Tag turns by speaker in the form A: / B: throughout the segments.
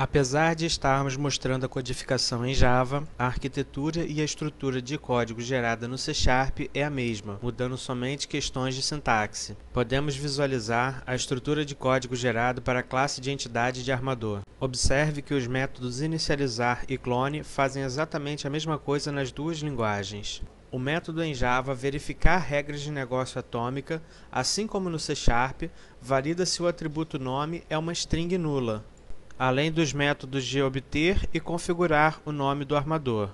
A: Apesar de estarmos mostrando a codificação em Java, a arquitetura e a estrutura de código gerada no C# é a mesma, mudando somente questões de sintaxe. Podemos visualizar a estrutura de código gerado para a classe de entidade de armador. Observe que os métodos inicializar e clone fazem exatamente a mesma coisa nas duas linguagens. O método em Java verificar regras de negócio atômica, assim como no C#, valida se o atributo nome é uma string nula, além dos métodos de obter e configurar o nome do armador.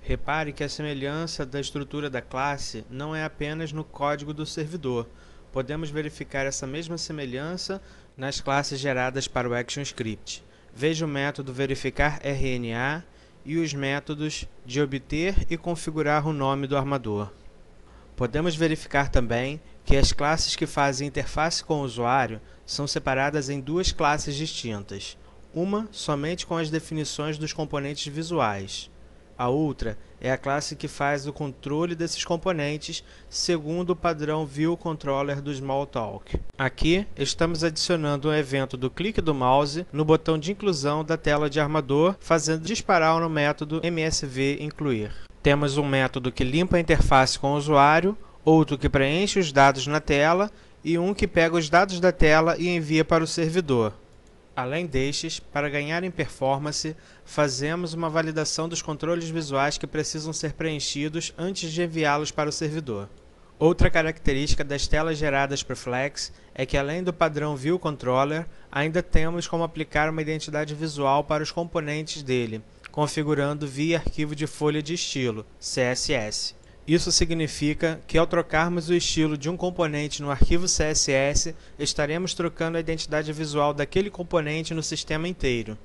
A: Repare que a semelhança da estrutura da classe não é apenas no código do servidor. Podemos verificar essa mesma semelhança nas classes geradas para o ActionScript. Veja o método verificar RNA e os métodos de obter e configurar o nome do armador. Podemos verificar também que as classes que fazem interface com o usuário são separadas em duas classes distintas. Uma somente com as definições dos componentes visuais. A outra é a classe que faz o controle desses componentes segundo o padrão ViewController do Smalltalk. Aqui estamos adicionando um evento do clique do mouse no botão de inclusão da tela de armador, fazendo disparar no método MSVIncluir. Temos um método que limpa a interface com o usuário, outro que preenche os dados na tela e um que pega os dados da tela e envia para o servidor. Além destes, para ganhar em performance, fazemos uma validação dos controles visuais que precisam ser preenchidos antes de enviá-los para o servidor. Outra característica das telas geradas por Flex é que, além do padrão ViewController, ainda temos como aplicar uma identidade visual para os componentes dele, configurando via arquivo de folha de estilo, CSS. Isso significa que, ao trocarmos o estilo de um componente no arquivo CSS, estaremos trocando a identidade visual daquele componente no sistema inteiro.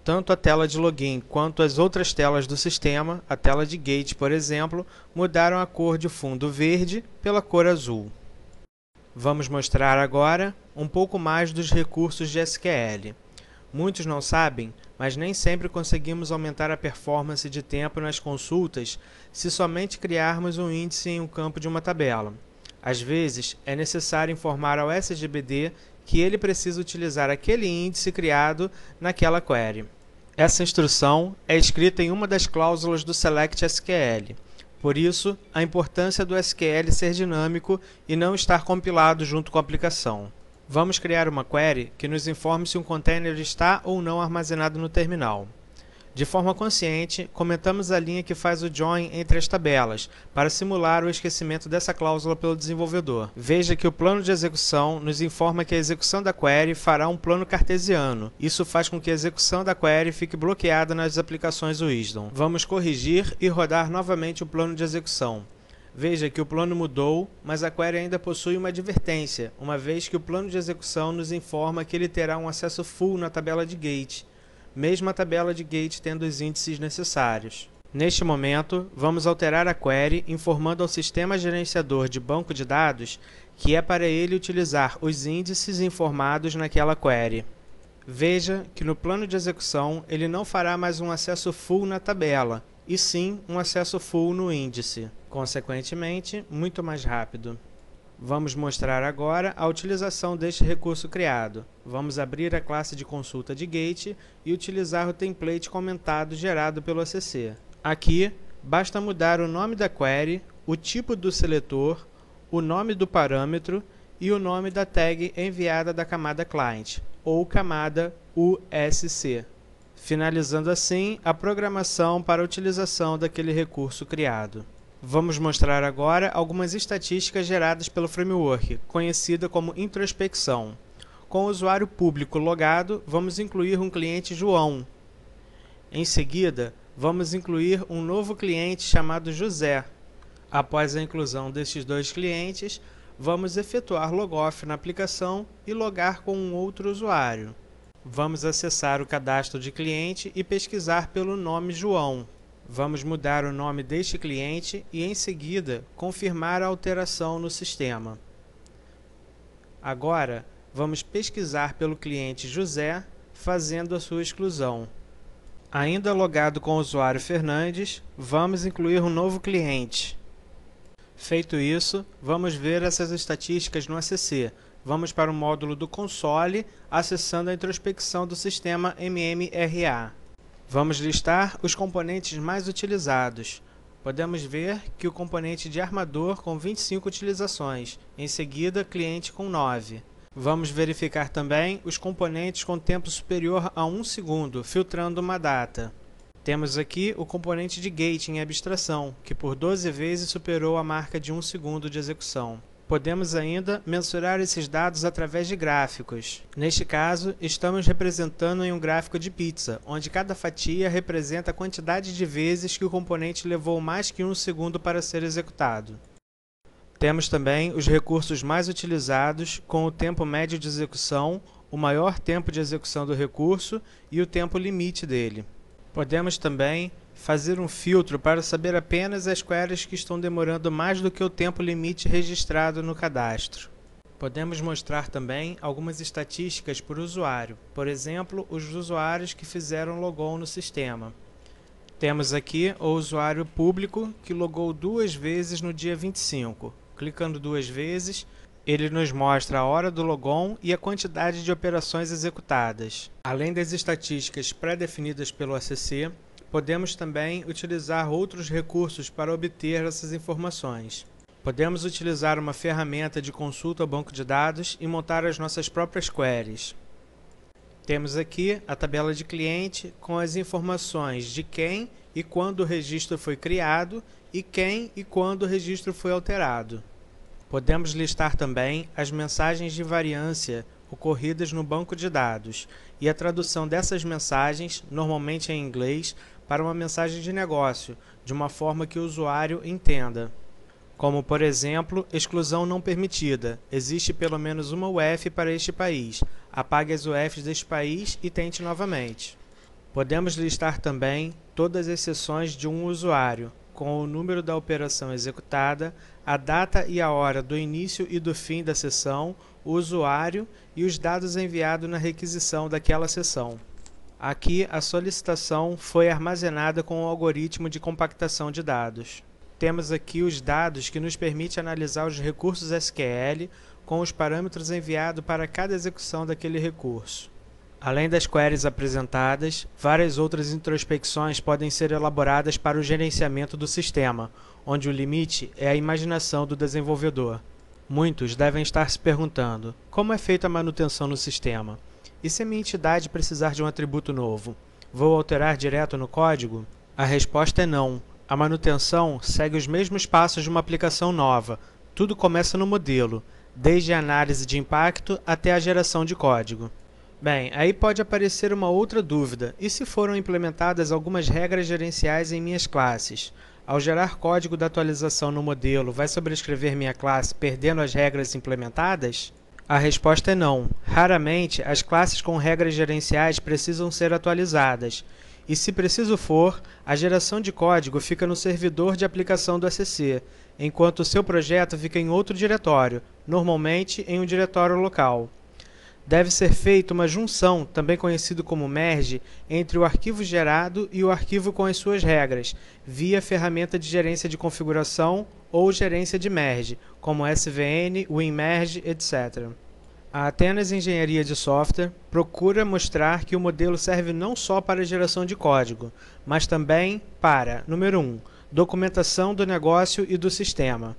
A: Tanto a tela de login quanto as outras telas do sistema, a tela de gate, por exemplo, mudaram a cor de fundo verde pela cor azul. Vamos mostrar agora um pouco mais dos recursos de SQL. Muitos não sabem, mas nem sempre conseguimos aumentar a performance de tempo nas consultas se somente criarmos um índice em um campo de uma tabela. Às vezes, é necessário informar ao SGBD que ele precisa utilizar aquele índice criado naquela query. Essa instrução é escrita em uma das cláusulas do Select SQL. Por isso, a importância do SQL ser dinâmico e não estar compilado junto com a aplicação. Vamos criar uma query que nos informe se um container está ou não armazenado no terminal. De forma consciente, comentamos a linha que faz o join entre as tabelas, para simular o esquecimento dessa cláusula pelo desenvolvedor. Veja que o plano de execução nos informa que a execução da query fará um plano cartesiano. Isso faz com que a execução da query fique bloqueada nas aplicações Wisdom. Vamos corrigir e rodar novamente o plano de execução. Veja que o plano mudou, mas a query ainda possui uma advertência, uma vez que o plano de execução nos informa que ele terá um acesso full na tabela de gate, mesmo a tabela de gate tendo os índices necessários. Neste momento, vamos alterar a query informando ao sistema gerenciador de banco de dados que é para ele utilizar os índices informados naquela query. Veja que no plano de execução ele não fará mais um acesso full na tabela, e sim um acesso full no índice, consequentemente, muito mais rápido. Vamos mostrar agora a utilização deste recurso criado. Vamos abrir a classe de consulta de gate e utilizar o template comentado gerado pelo ACC. Aqui, basta mudar o nome da query, o tipo do seletor, o nome do parâmetro e o nome da tag enviada da camada client, ou camada USC. Finalizando assim a programação para a utilização daquele recurso criado. Vamos mostrar agora algumas estatísticas geradas pelo framework, conhecida como introspecção. Com o usuário público logado, vamos incluir um cliente João. Em seguida, vamos incluir um novo cliente chamado José. Após a inclusão destes dois clientes, vamos efetuar logoff na aplicação e logar com um outro usuário. Vamos acessar o cadastro de cliente e pesquisar pelo nome João. Vamos mudar o nome deste cliente e, em seguida, confirmar a alteração no sistema. Agora, vamos pesquisar pelo cliente José, fazendo a sua exclusão. Ainda logado com o usuário Fernandes, vamos incluir um novo cliente. Feito isso, vamos ver essas estatísticas no ACC. vamos para o módulo do console, acessando a introspecção do sistema MMRA. Vamos listar os componentes mais utilizados. Podemos ver que o componente de armador com 25 utilizações, em seguida cliente com 9. Vamos verificar também os componentes com tempo superior a 1 segundo, filtrando uma data. Temos aqui o componente de gate em abstração, que por 12 vezes superou a marca de 1 segundo de execução. Podemos ainda mensurar esses dados através de gráficos. Neste caso, estamos representando em um gráfico de pizza, onde cada fatia representa a quantidade de vezes que o componente levou mais que 1 segundo para ser executado. Temos também os recursos mais utilizados, com o tempo médio de execução, o maior tempo de execução do recurso e o tempo limite dele. Podemos também fazer um filtro para saber apenas as queries que estão demorando mais do que o tempo limite registrado no cadastro. Podemos mostrar também algumas estatísticas por usuário, por exemplo, os usuários que fizeram logon no sistema. Temos aqui o usuário público que logou 2 vezes no dia 25. Clicando 2 vezes, ele nos mostra a hora do logon e a quantidade de operações executadas. Além das estatísticas pré-definidas pelo ACC, podemos também utilizar outros recursos para obter essas informações. Podemos utilizar uma ferramenta de consulta ao banco de dados e montar as nossas próprias queries. Temos aqui a tabela de cliente com as informações de quem e quando o registro foi criado e quem e quando o registro foi alterado. Podemos listar também as mensagens de variância ocorridas no banco de dados e a tradução dessas mensagens, normalmente em inglês, para uma mensagem de negócio, de uma forma que o usuário entenda. Como, por exemplo, exclusão não permitida. Existe pelo menos uma UF para este país. Apague as UFs deste país e tente novamente. Podemos listar também todas as sessões de um usuário, com o número da operação executada, a data e a hora do início e do fim da sessão, o usuário e os dados enviados na requisição daquela sessão. Aqui, a solicitação foi armazenada com o algoritmo de compactação de dados. Temos aqui os dados que nos permitem analisar os recursos SQL com os parâmetros enviados para cada execução daquele recurso. Além das queries apresentadas, várias outras introspecções podem ser elaboradas para o gerenciamento do sistema, onde o limite é a imaginação do desenvolvedor. Muitos devem estar se perguntando: como é feita a manutenção no sistema? E se a minha entidade precisar de um atributo novo? Vou alterar direto no código? A resposta é não. A manutenção segue os mesmos passos de uma aplicação nova. Tudo começa no modelo, desde a análise de impacto até a geração de código. Bem, aí pode aparecer uma outra dúvida: e se foram implementadas algumas regras gerenciais em minhas classes? Ao gerar código da atualização no modelo, vai sobrescrever minha classe perdendo as regras implementadas? A resposta é não. Raramente, as classes com regras gerenciais precisam ser atualizadas. E se preciso for, a geração de código fica no servidor de aplicação do ACC, enquanto o seu projeto fica em outro diretório, normalmente em um diretório local. Deve ser feita uma junção, também conhecido como merge, entre o arquivo gerado e o arquivo com as suas regras, via a ferramenta de gerência de configuração ou gerência de merge, como SVN, WinMerge, etc. A Athenas Engenharia de Software procura mostrar que o modelo serve não só para a geração de código, mas também para, número 1, documentação do negócio e do sistema.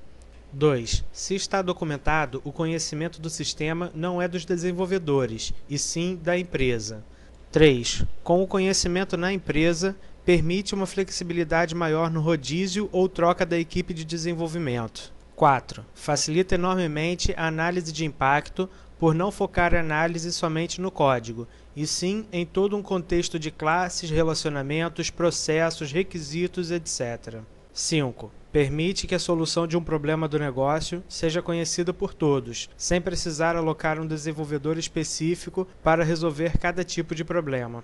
A: 2. Se está documentado, o conhecimento do sistema não é dos desenvolvedores, e sim da empresa. 3. Com o conhecimento na empresa, permite uma flexibilidade maior no rodízio ou troca da equipe de desenvolvimento. 4. Facilita enormemente a análise de impacto por não focar a análise somente no código, e sim em todo um contexto de classes, relacionamentos, processos, requisitos, etc. 5. Permite que a solução de um problema do negócio seja conhecida por todos, sem precisar alocar um desenvolvedor específico para resolver cada tipo de problema.